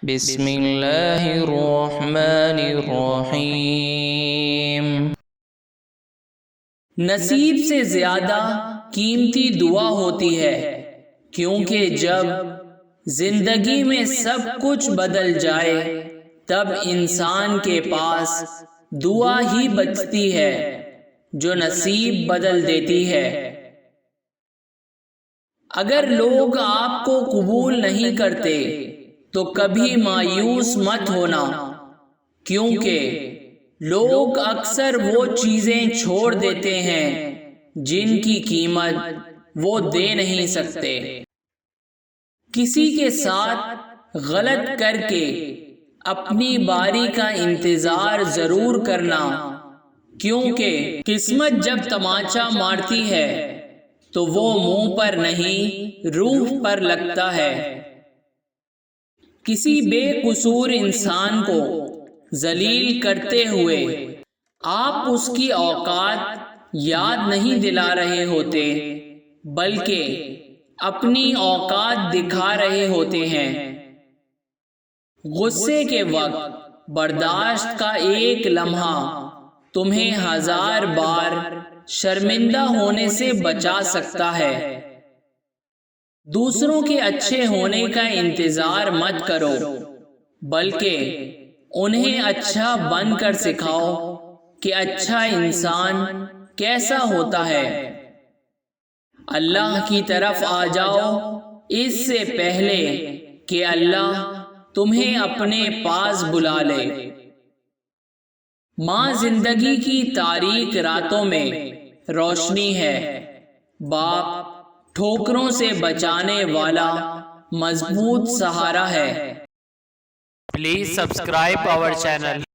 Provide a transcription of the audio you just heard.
بسم اللہ الرحمن الرحیم۔ نصیب سے زیادہ قیمتی دعا ہوتی ہے، کیونکہ جب زندگی میں سب کچھ بدل جائے تب انسان کے پاس دعا ہی بچتی ہے جو نصیب بدل دیتی ہے۔ اگر لوگ آپ کو قبول نہیں کرتے تو کبھی مایوس مت ہونا، کیونکہ لوگ اکثر وہ چیزیں چھوڑ دیتے ہیں جن کی قیمت وہ دے نہیں سکتے۔ کسی کے ساتھ غلط کر کے اپنی باری کا انتظار ضرور کرنا، کیونکہ قسمت جب تماچا مارتی ہے تو وہ منہ پر نہیں روح پر لگتا ہے۔ کسی بے قصور انسان کو ذلیل کرتے ہوئے آپ اس کی اوقات یاد نہیں دلا رہے ہوتے، بلکہ اپنی اوقات دکھا رہے ہوتے ہیں۔ غصے کے وقت برداشت کا ایک لمحہ تمہیں 1000 بار شرمندہ ہونے سے بچا سکتا ہے۔ دوسروں کے اچھے ہونے کا انتظار مت کرو، بلکہ انہیں اچھا بن کر سکھاؤ کہ اچھا انسان کیسا ہوتا ہے۔ اللہ کی طرف آ جاؤ اس سے پہلے کہ اللہ تمہیں اپنے پاس بلا لے۔ ماں زندگی کی تاریک راتوں میں روشنی ہے، باپ ٹھوکروں سے بچانے والا مضبوط سہارا ہے۔ Please subscribe our channel.